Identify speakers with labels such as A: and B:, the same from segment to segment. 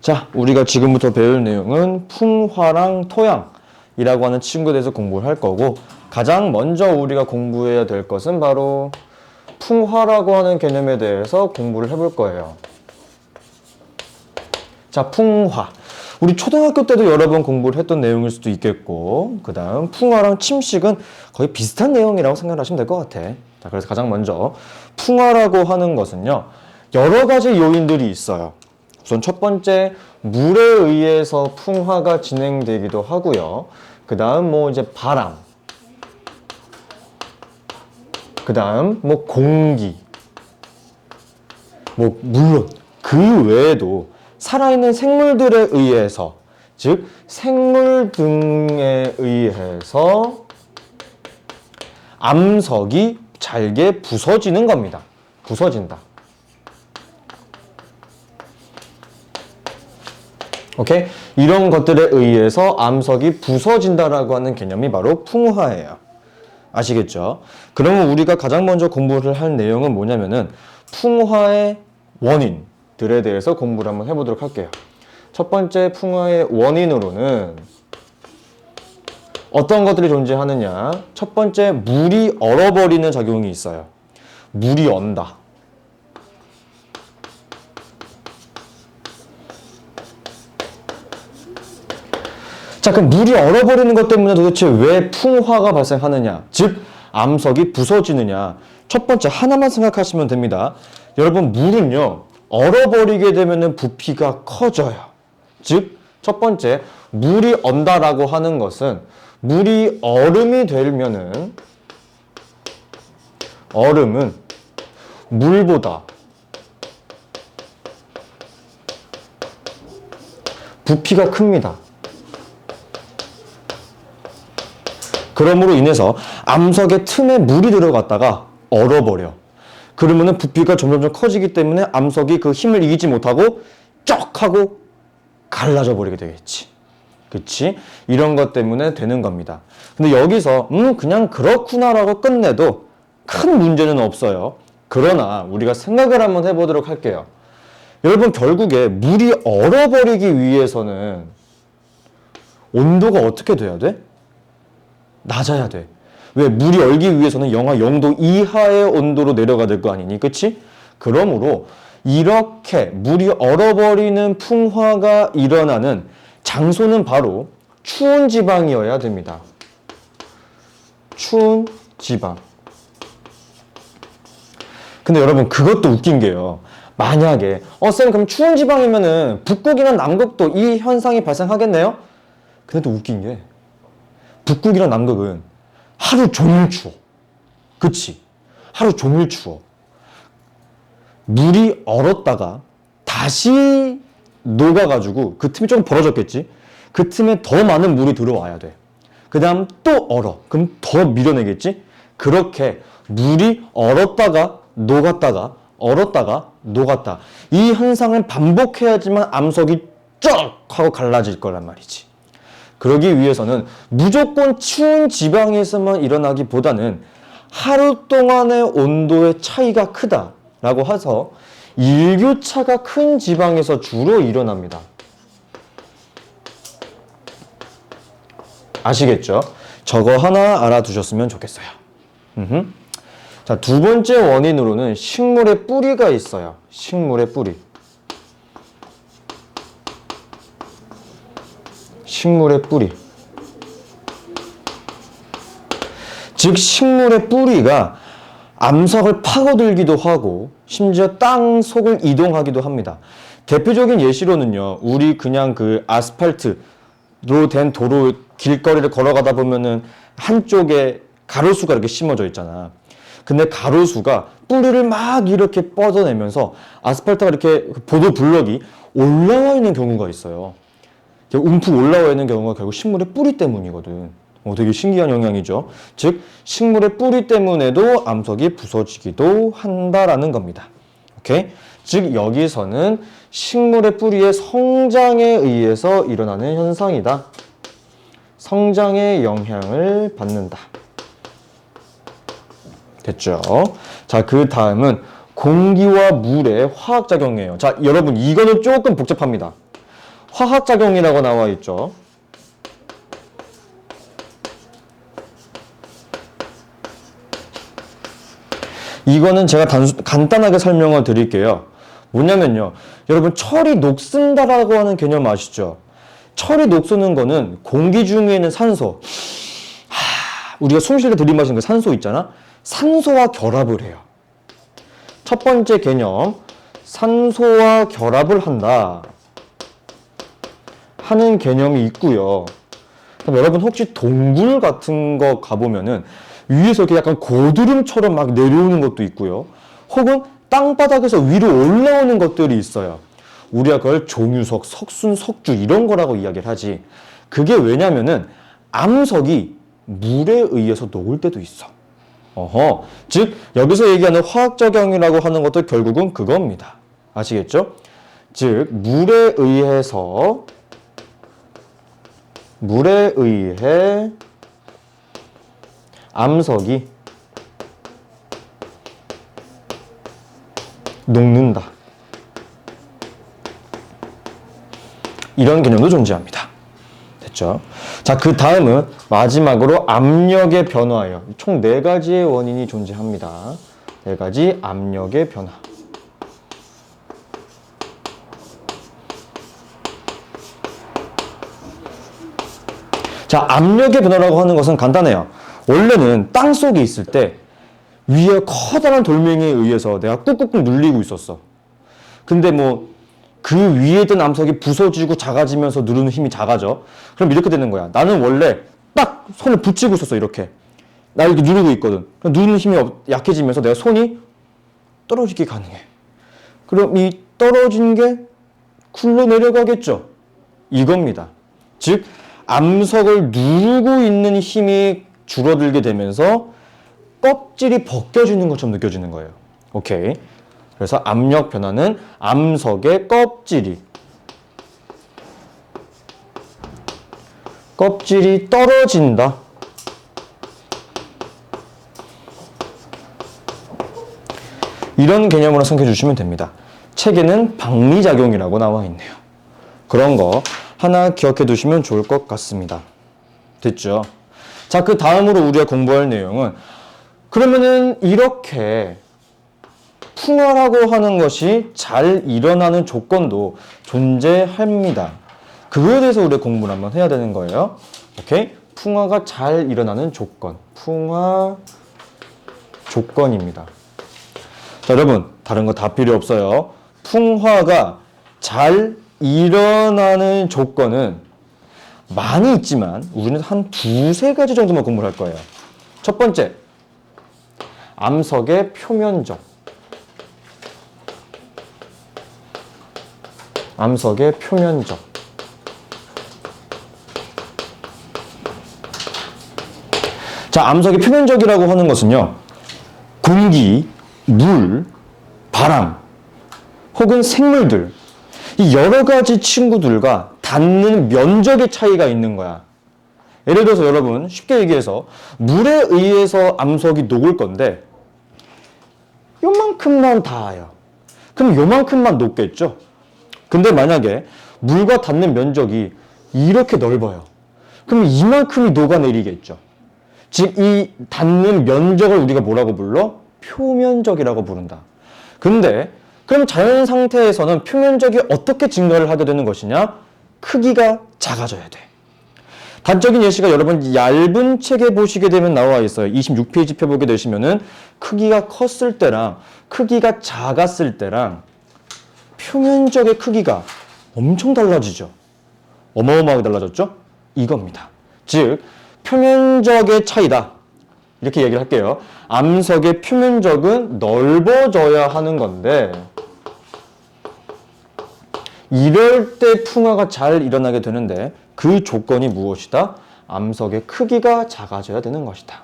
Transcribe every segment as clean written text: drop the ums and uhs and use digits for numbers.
A: 자, 우리가 지금부터 배울 내용은 풍화랑 토양이라고 하는 친구에 대해서 공부를 할 거고, 가장 먼저 우리가 공부해야 될 것은 바로 풍화라고 하는 개념에 대해서 공부를 해볼 거예요. 자, 풍화. 우리 초등학교 때도 여러 번 공부를 했던 내용일 수도 있겠고, 그 다음 풍화랑 침식은 거의 비슷한 내용이라고 생각하시면 될 것 같아. 자, 그래서 가장 먼저 풍화라고 하는 것은요, 여러 가지 요인들이 있어요. 우선 첫 번째, 물에 의해서 풍화가 진행되기도 하고요. 그 다음 이제 바람, 그 다음 공기, 물론 그 외에도 살아있는 생물들에 의해서, 즉 생물 등에 의해서 암석이 잘게 부서지는 겁니다. 부서진다. 오케이? 이런 것들에 의해서 암석이 부서진다라고 하는 개념이 바로 풍화예요. 아시겠죠? 그러면 우리가 가장 먼저 공부를 할 내용은 뭐냐면은 풍화의 원인들에 대해서 공부를 한번 해보도록 할게요. 첫 번째 풍화의 원인으로는 어떤 것들이 존재하느냐? 첫 번째, 물이 얼어버리는 작용이 있어요. 물이 언다. 자, 그럼 물이 얼어버리는 것 때문에 도대체 왜 풍화가 발생하느냐? 즉, 암석이 부서지느냐? 첫 번째, 하나만 생각하시면 됩니다. 여러분, 물은요, 얼어버리게 되면 부피가 커져요. 즉, 첫 번째, 물이 언다라고 하는 것은 물이 얼음이 되면은, 얼음은 물보다 부피가 큽니다. 그러므로 인해서 암석의 틈에 물이 들어갔다가 얼어버려. 그러면은 부피가 점점 커지기 때문에 암석이 그 힘을 이기지 못하고 쩍 하고 갈라져 버리게 되겠지. 그치? 이런 것 때문에 되는 겁니다. 근데 여기서 그냥 그렇구나라고 끝내도 큰 문제는 없어요. 그러나 우리가 생각을 한번 해보도록 할게요. 여러분, 결국에 물이 얼어버리기 위해서는 온도가 어떻게 돼야 돼? 낮아야 돼. 왜? 물이 얼기 위해서는 영하 0도 이하의 온도로 내려가야 될 거 아니니? 그치? 그러므로 이렇게 물이 얼어버리는 풍화가 일어나는 장소는 바로 추운 지방이어야 됩니다. 추운 지방. 근데 여러분, 그것도 웃긴 게요. 만약에 쌤, 그럼 추운 지방이면은 북극이나 남극도 이 현상이 발생하겠네요? 근데 또 웃긴 게 북극이랑 남극은 하루 종일 추워. 그치? 하루 종일 추워. 물이 얼었다가 다시 녹아가지고 그 틈이 조금 벌어졌겠지? 그 틈에 더 많은 물이 들어와야 돼. 그 다음 또 얼어. 그럼 더 밀어내겠지? 그렇게 물이 얼었다가 녹았다가 얼었다가 녹았다. 이 현상을 반복해야지만 암석이 쩍 하고 갈라질 거란 말이지. 그러기 위해서는 무조건 추운 지방에서만 일어나기보다는 하루 동안의 온도의 차이가 크다라고 해서 일교차가 큰 지방에서 주로 일어납니다. 아시겠죠? 저거 하나 알아두셨으면 좋겠어요. 자, 두 번째 원인으로는 식물의 뿌리가 있어요. 식물의 뿌리. 식물의 뿌리. 즉, 식물의 뿌리가 암석을 파고들기도 하고 심지어 땅 속을 이동하기도 합니다. 대표적인 예시로는요, 우리 그냥 그 아스팔트로 된 도로 길거리를 걸어가다 보면은 한쪽에 가로수가 이렇게 심어져 있잖아. 근데 가로수가 뿌리를 막 이렇게 뻗어내면서 아스팔트가 이렇게 보도 블럭이 올라와 있는 경우가 있어요. 움푹 올라와 있는 경우가 결국 식물의 뿌리 때문이거든. 되게 신기한 영향이죠. 즉, 식물의 뿌리 때문에도 암석이 부서지기도 한다라는 겁니다. 오케이? 즉, 여기서는 식물의 뿌리의 성장에 의해서 일어나는 현상이다. 성장에 영향을 받는다. 됐죠? 자, 그 다음은 공기와 물의 화학작용이에요. 자, 여러분, 이거는 조금 복잡합니다. 화학작용이라고 나와 있죠. 이거는 제가 간단하게 설명을 드릴게요. 뭐냐면요. 여러분, 철이 녹슨다라고 하는 개념 아시죠? 철이 녹쓰는 거는 공기 중에 있는 산소, 우리가 숨 쉴 때 들이마시는 그 산소 있잖아? 산소와 결합을 해요. 첫 번째 개념, 산소와 결합을 한다 하는 개념이 있고요. 그럼 여러분 혹시 동굴 같은 거 가보면은 위에서 이렇게 약간 고드름처럼 막 내려오는 것도 있고요. 혹은 땅바닥에서 위로 올라오는 것들이 있어요. 우리가 그걸 종유석, 석순, 석주 이런 거라고 이야기를 하지. 그게 왜냐면은 암석이 물에 의해서 녹을 때도 있어. 즉 여기서 얘기하는 화학작용이라고 하는 것도 결국은 그겁니다. 아시겠죠? 즉 물에 의해 암석이 녹는다. 이런 개념도 존재합니다. 됐죠? 자, 그 다음은 마지막으로 압력의 변화예요. 총 4가지의 원인이 존재합니다. 4가지 압력의 변화. 자, 압력의 변화라고 하는 것은 간단해요. 원래는 땅 속에 있을 때 위에 커다란 돌멩이에 의해서 내가 꾹꾹꾹 눌리고 있었어. 근데 뭐 그 위에 있던 암석이 부서지고 작아지면서 누르는 힘이 작아져. 그럼 이렇게 되는 거야. 나는 원래 딱 손을 붙이고 있었어. 이렇게. 나 이렇게 누르고 있거든. 누르는 힘이 약해지면서 내가 손이 떨어지게 가능해. 그럼 이 떨어진 게 굴러 내려가겠죠. 이겁니다. 즉 암석을 누르고 있는 힘이 줄어들게 되면서 껍질이 벗겨지는 것처럼 느껴지는 거예요. 오케이. 그래서 압력 변화는 암석의 껍질이 떨어진다. 이런 개념으로 생각해 주시면 됩니다. 책에는 박리작용이라고 나와 있네요. 그런 거 하나 기억해 두시면 좋을 것 같습니다. 됐죠? 자, 그 다음으로 우리가 공부할 내용은 그러면은 이렇게 풍화라고 하는 것이 잘 일어나는 조건도 존재합니다. 그거에 대해서 우리가 공부를 한번 해야 되는 거예요. 오케이? 풍화가 잘 일어나는 조건. 풍화 조건입니다. 자, 여러분, 다른 거 다 필요 없어요. 풍화가 잘 일어나는 조건은 많이 있지만 우리는 한 2-3가지 정도만 공부를 할 거예요. 첫 번째, 암석의 표면적. 암석의 표면적. 자, 암석의 표면적이라고 하는 것은요, 공기, 물, 바람, 혹은 생물들, 이 여러 가지 친구들과 닿는 면적의 차이가 있는 거야. 예를 들어서 여러분, 쉽게 얘기해서 물에 의해서 암석이 녹을 건데 요만큼만 닿아요. 그럼 요만큼만 녹겠죠? 근데 만약에 물과 닿는 면적이 이렇게 넓어요. 그럼 이만큼이 녹아내리겠죠. 즉, 이 닿는 면적을 우리가 뭐라고 불러? 표면적이라고 부른다. 근데 그럼 자연 상태에서는 표면적이 어떻게 증가를 하게 되는 것이냐? 크기가 작아져야 돼. 단적인 예시가 여러분 얇은 책에 보시게 되면 나와 있어요. 26페이지 펴보게 되시면은 크기가 컸을 때랑 크기가 작았을 때랑 표면적의 크기가 엄청 달라지죠. 어마어마하게 달라졌죠? 이겁니다. 즉, 표면적의 차이다. 이렇게 얘기를 할게요. 암석의 표면적은 넓어져야 하는 건데 이럴 때 풍화가 잘 일어나게 되는데 그 조건이 무엇이다? 암석의 크기가 작아져야 되는 것이다.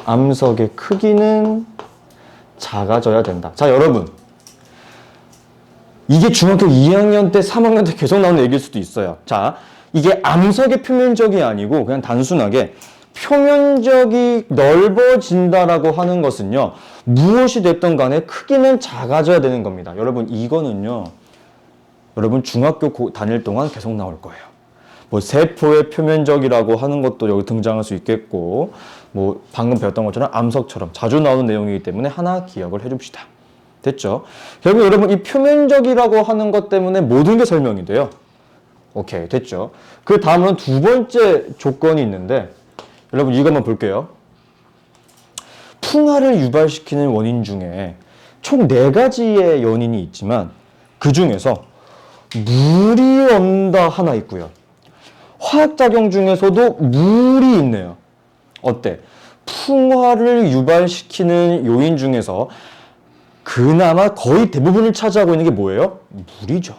A: 암석의 크기는 작아져야 된다. 자, 여러분, 이게 중학교 2학년 때, 3학년 때 계속 나오는 얘기일 수도 있어요. 자, 이게 암석의 표면적이 아니고 그냥 단순하게 표면적이 넓어진다라고 하는 것은요, 무엇이 됐든 간에 크기는 작아져야 되는 겁니다. 여러분 이거는요. 여러분 중학교 다닐 동안 계속 나올 거예요. 뭐 세포의 표면적이라고 하는 것도 여기 등장할 수 있겠고 뭐 방금 배웠던 것처럼 암석처럼 자주 나오는 내용이기 때문에 하나 기억을 해줍시다. 됐죠? 결국 여러분 이 표면적이라고 하는 것 때문에 모든 게 설명이 돼요. 오케이, 됐죠? 그 다음은 두 번째 조건이 있는데 여러분 이거 한번 볼게요. 풍화를 유발시키는 원인 중에 총 4가지의 원인이 있지만 그 중에서 물이 온다 하나 있고요. 화학작용 중에서도 물이 있네요. 어때? 풍화를 유발시키는 요인 중에서 그나마 거의 대부분을 차지하고 있는 게 뭐예요? 물이죠.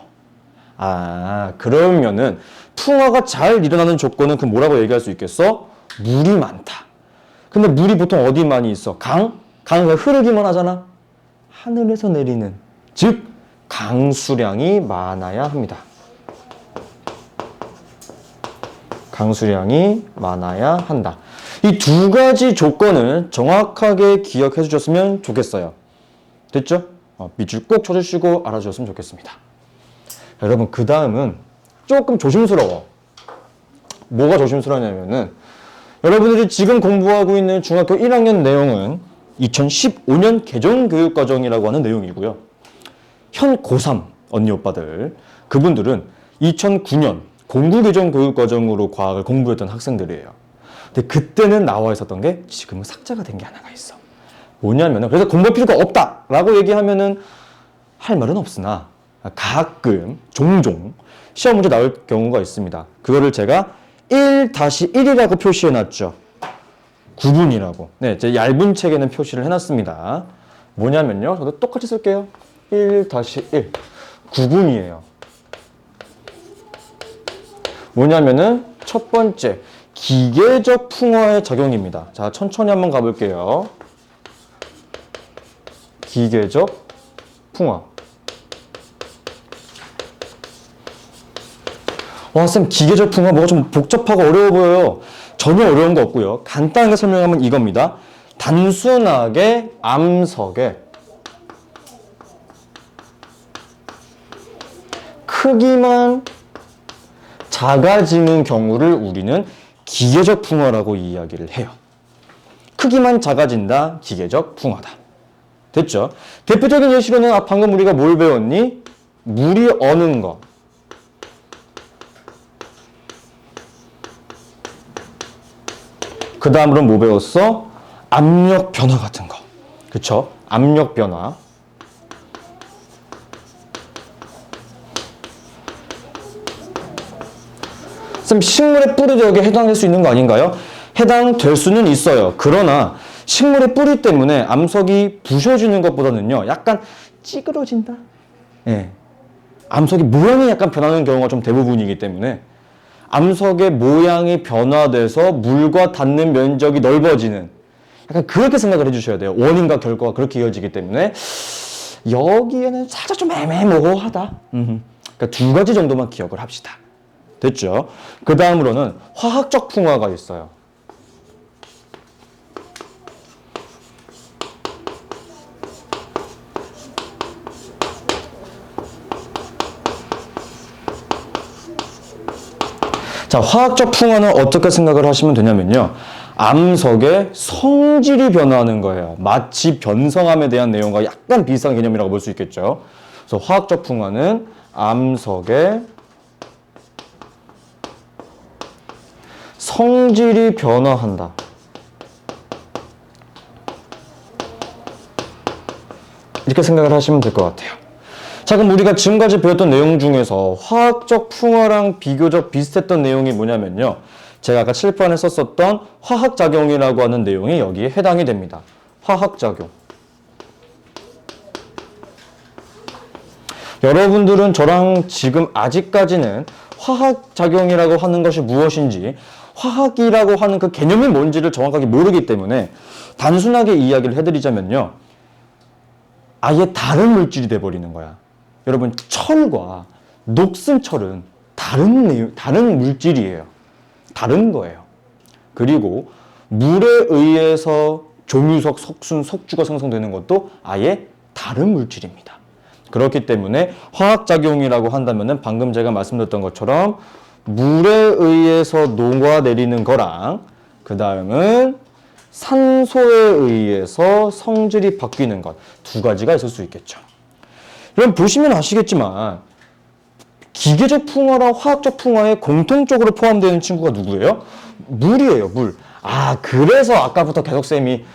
A: 아, 그러면은 풍화가 잘 일어나는 조건은 그 뭐라고 얘기할 수 있겠어? 물이 많다. 근데 물이 보통 어디 많이 있어? 강? 강은 흐르기만 하잖아? 하늘에서 내리는. 즉, 강수량이 많아야 합니다. 강수량이 많아야 한다. 이 2가지 조건을 정확하게 기억해 주셨으면 좋겠어요. 됐죠? 밑줄 꼭 쳐주시고 알아주셨으면 좋겠습니다. 여러분, 그 다음은 조금 조심스러워. 뭐가 조심스러우냐면은 여러분들이 지금 공부하고 있는 중학교 1학년 내용은 2015년 개정교육과정이라고 하는 내용이고요. 현 고3 언니 오빠들, 그분들은 2009년 공부개정교육과정으로 과학을 공부했던 학생들이에요. 근데 그때는 나와 있었던 게 지금은 삭제가 된 게 하나가 있어. 뭐냐면은, 그래서 공부할 필요가 없다라고 얘기하면은 할 말은 없으나 가끔 종종 시험 문제 나올 경우가 있습니다. 그거를 제가 1-1이라고 표시해놨죠. 구분이라고. 네, 제 얇은 책에는 표시를 해놨습니다. 뭐냐면요, 저도 똑같이 쓸게요. 1-1 구분이에요. 뭐냐면은 첫 번째 기계적 풍화의 작용입니다. 자, 천천히 한번 가볼게요. 기계적 풍화. 와, 쌤, 기계적 풍화 뭐가 좀 복잡하고 어려워 보여요. 전혀 어려운 거 없고요. 간단하게 설명하면 이겁니다. 단순하게 암석의 크기만 작아지는 경우를 우리는 기계적 풍화라고 이야기를 해요. 크기만 작아진다, 기계적 풍화다. 됐죠? 대표적인 예시로는 방금 우리가 뭘 배웠니? 물이 어는 거. 그 다음으로 뭐 배웠어? 압력 변화 같은 거. 그쵸? 압력 변화. 쌤, 식물의 뿌리도 여기에 해당될 수 있는 거 아닌가요? 해당될 수는 있어요. 그러나 식물의 뿌리 때문에 암석이 부셔지는 것보다는요, 약간 찌그러진다? 예. 암석이 모양이 약간 변하는 경우가 좀 대부분이기 때문에 암석의 모양이 변화돼서 물과 닿는 면적이 넓어지는, 약간 그렇게 생각을 해주셔야 돼요. 원인과 결과가 그렇게 이어지기 때문에 여기에는 살짝 좀 애매모호하다. 그러니까 2가지 정도만 기억을 합시다. 됐죠? 그 다음으로는 화학적 풍화가 있어요. 자, 화학적 풍화는 어떻게 생각을 하시면 되냐면요. 암석의 성질이 변화하는 거예요. 마치 변성함에 대한 내용과 약간 비슷한 개념이라고 볼 수 있겠죠. 그래서 화학적 풍화는 암석의 성질이 변화한다. 이렇게 생각을 하시면 될 것 같아요. 자, 그럼 우리가 지금까지 배웠던 내용 중에서 화학적 풍화랑 비교적 비슷했던 내용이 뭐냐면요. 제가 아까 칠판에 썼었던 화학작용이라고 하는 내용이 여기에 해당이 됩니다. 화학작용. 여러분들은 저랑 지금 아직까지는 화학작용이라고 하는 것이 무엇인지, 화학이라고 하는 그 개념이 뭔지를 정확하게 모르기 때문에 단순하게 이야기를 해드리자면요. 아예 다른 물질이 돼버리는 거야. 여러분, 철과 녹슨 철은 다른 물질이에요. 다른 거예요. 그리고 물에 의해서 종유석, 석순, 석주가 생성되는 것도 아예 다른 물질입니다. 그렇기 때문에 화학작용이라고 한다면은 방금 제가 말씀드렸던 것처럼 물에 의해서 녹아내리는 거랑 그 다음은 산소에 의해서 성질이 바뀌는 것 두 가지가 있을 수 있겠죠. 그럼 보시면 아시겠지만 기계적 풍화랑 화학적 풍화에 공통적으로 포함되는 친구가 누구예요? 물이에요, 물. 아, 그래서 아까부터 계속 쌤이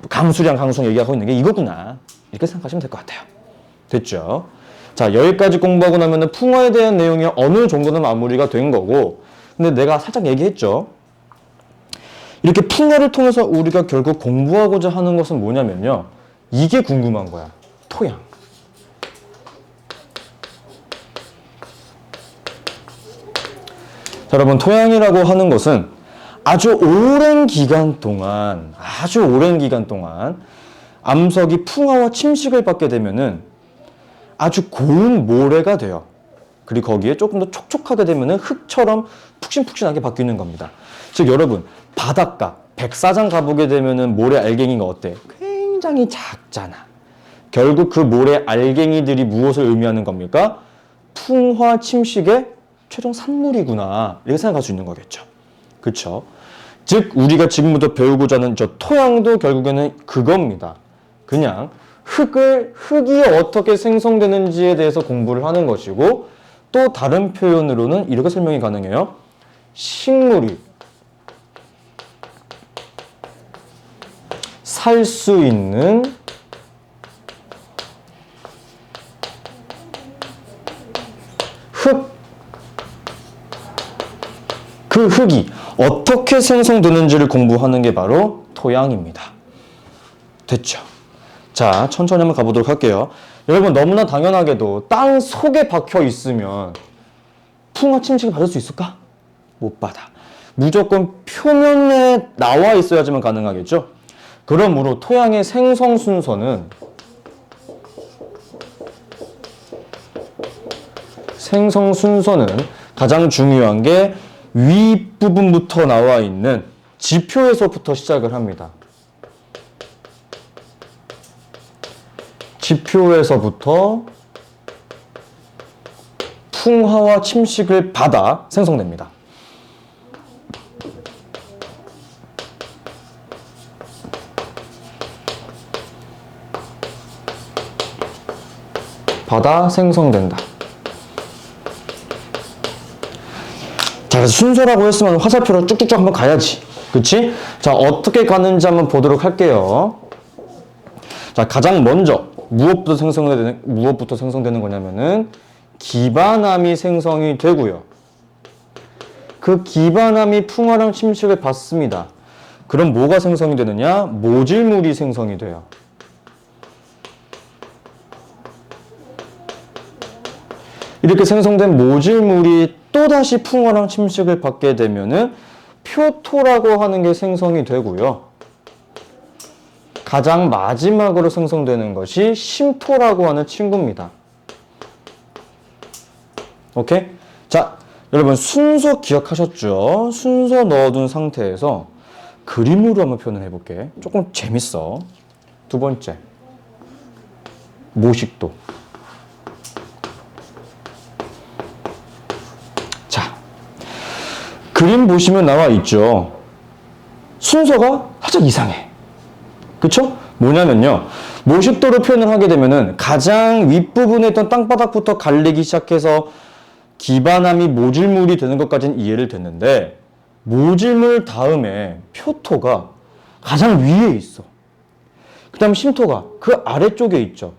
A: 강수량, 강수량 얘기하고 있는 게 이거구나. 이렇게 생각하시면 될 것 같아요. 됐죠? 자, 여기까지 공부하고 나면은 풍화에 대한 내용이 어느 정도는 마무리가 된 거고, 근데 내가 살짝 얘기했죠. 이렇게 풍화를 통해서 우리가 결국 공부하고자 하는 것은 뭐냐면요. 이게 궁금한 거야. 토양. 자, 여러분, 토양이라고 하는 것은 아주 오랜 기간 동안 암석이 풍화와 침식을 받게 되면은 아주 고운 모래가 돼요. 그리고 거기에 조금 더 촉촉하게 되면은 흙처럼 푹신푹신하게 바뀌는 겁니다. 즉 여러분, 바닷가, 백사장 가보게 되면은 모래 알갱이가 어때? 굉장히 작잖아. 결국 그 모래 알갱이들이 무엇을 의미하는 겁니까? 풍화 침식의 최종 산물이구나. 이렇게 생각할 수 있는 거겠죠. 그렇죠? 즉 우리가 지금부터 배우고자 하는 저 토양도 결국에는 그겁니다. 그냥 흙이 어떻게 생성되는지에 대해서 공부를 하는 것이고, 또 다른 표현으로는 이렇게 설명이 가능해요. 식물이 살 수 있는 흙, 그 흙이 어떻게 생성되는지를 공부하는 게 바로 토양입니다. 됐죠? 자, 천천히 한번 가보도록 할게요. 여러분, 너무나 당연하게도 땅 속에 박혀 있으면 풍화 침식을 받을 수 있을까? 못 받아. 무조건 표면에 나와 있어야지만 가능하겠죠? 그러므로 토양의 생성 순서는 가장 중요한 게 윗부분부터 나와 있는 지표에서부터 시작을 합니다. 지표에서부터 풍화와 침식을 받아 생성됩니다. 받아 생성된다. 자, 그래서 순서라고 했으면 화살표로 쭉쭉쭉 한번 가야지. 그치? 자, 어떻게 가는지 한번 보도록 할게요. 자, 가장 먼저 무엇부터 생성되는 거냐면은 기반암이 생성이 되고요. 그 기반암이 풍화랑 침식을 받습니다. 그럼 뭐가 생성이 되느냐? 모질물이 생성이 돼요. 이렇게 생성된 모질물이 또다시 풍화랑 침식을 받게 되면은 표토라고 하는 게 생성이 되고요. 가장 마지막으로 생성되는 것이 심토라고 하는 친구입니다. 오케이? 자, 여러분 순서 기억하셨죠? 순서 넣어둔 상태에서 그림으로 한번 표현을 해볼게. 조금 재밌어. 두 번째, 모식도. 자, 그림 보시면 나와 있죠? 순서가 살짝 이상해. 그쵸? 뭐냐면요, 모식도로 표현을 하게 되면은 가장 윗부분에 있던 땅바닥부터 갈리기 시작해서 기반암이 모질물이 되는 것까지는 이해를 됐는데, 모질물 다음에 표토가 가장 위에 있어. 그 다음 심토가 그 아래쪽에 있죠.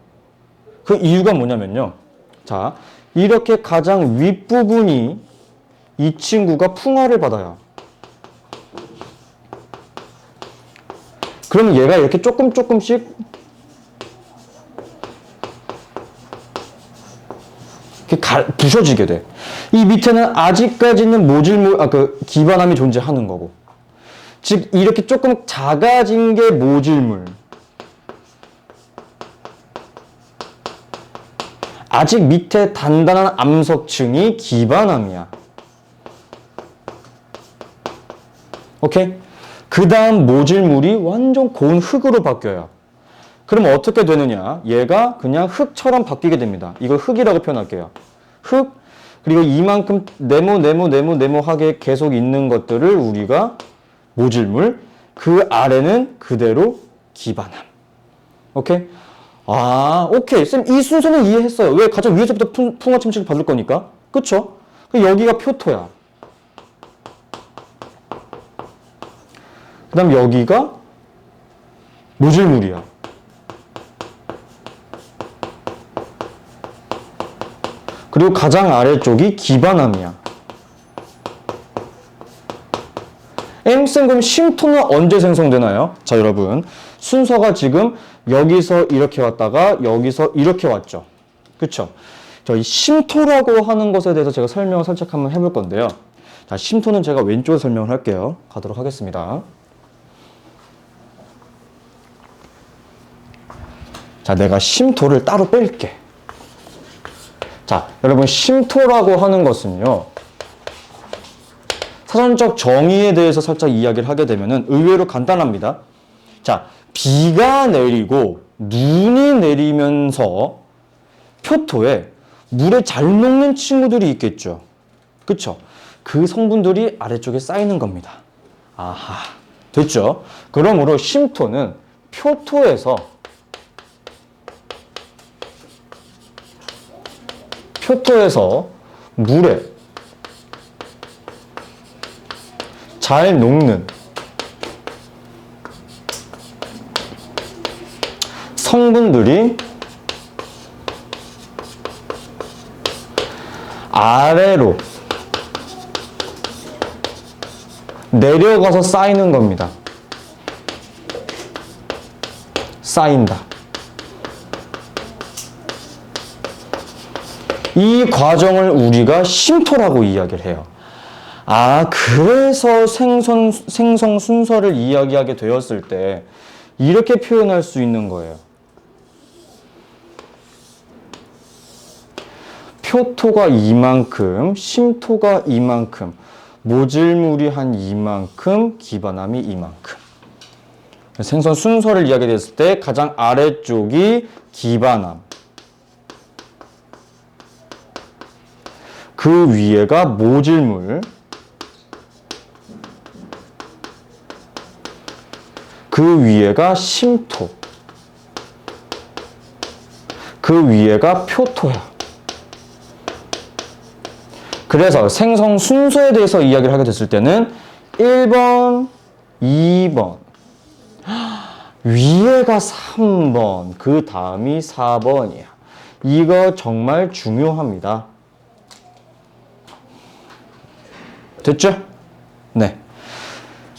A: 그 이유가 뭐냐면요, 자, 이렇게 가장 윗부분이 이 친구가 풍화를 받아요. 그러면 얘가 이렇게 조금씩 이렇게 부셔지게 돼. 이 밑에는 아직까지는 모질물, 그 기반암이 존재하는 거고. 즉, 이렇게 조금 작아진 게 모질물. 아직 밑에 단단한 암석층이 기반암이야. 오케이? 그 다음 모질물이 완전 고운 흙으로 바뀌어요. 그럼 어떻게 되느냐? 얘가 그냥 흙처럼 바뀌게 됩니다. 이걸 흙이라고 표현할게요. 흙, 그리고 이만큼 네모하게 계속 있는 것들을 우리가 모질물, 그 아래는 그대로 기반함. 오케이? 아, 오케이. 쌤, 이 순서는 이해했어요. 왜? 가장 위에서부터 풍화 침식을 받을 거니까. 그쵸? 여기가 표토야. 그 다음 여기가 모질물이야. 그리고 가장 아래쪽이 기반함이야. 쌤, 그럼 쉼토는 언제 생성되나요? 자, 여러분. 순서가 지금 여기서 이렇게 왔다가 여기서 이렇게 왔죠. 그쵸? 이 쉼토라고 하는 것에 대해서 제가 설명을 살짝 한번 해볼 건데요. 자, 쉼토는 제가 왼쪽에 설명을 할게요. 가도록 하겠습니다. 자, 내가 쉼토를 따로 뺄게. 자, 여러분, 쉼토라고 하는 것은요, 사전적 정의에 대해서 살짝 이야기를 하게 되면은 의외로 간단합니다. 자, 비가 내리고 눈이 내리면서 표토에 물에 잘 녹는 친구들이 있겠죠. 그쵸? 그 성분들이 아래쪽에 쌓이는 겁니다. 아하, 됐죠? 그러므로 쉼토는 표토에서 물에 잘 녹는 성분들이 아래로 내려가서 쌓이는 겁니다. 쌓인다. 이 과정을 우리가 쉼토라고 이야기를 해요. 아, 그래서 생성 순서를 이야기하게 되었을 때 이렇게 표현할 수 있는 거예요. 표토가 이만큼, 쉼토가 이만큼, 모질물이 한 이만큼, 기반함이 이만큼. 생성 순서를 이야기했을 때 가장 아래쪽이 기반함. 그 위에가 모질물, 그 위에가 쉼토, 그 위에가 표토야. 그래서 생성 순서에 대해서 이야기를 하게 됐을 때는 1번, 2번, 위에가 3번, 그 다음이 4번이야. 이거 정말 중요합니다. 됐죠? 네.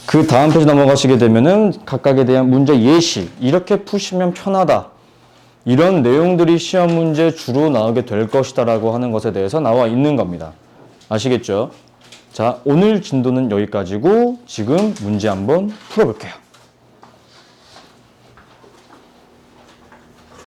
A: 그 다음 페이지 넘어가시게 되면은 각각에 대한 문제 예시, 이렇게 푸시면 편하다. 이런 내용들이 시험 문제 주로 나오게 될 것이다 라고 하는 것에 대해서 나와 있는 겁니다. 아시겠죠? 자, 오늘 진도는 여기까지고 지금 문제 한번 풀어볼게요.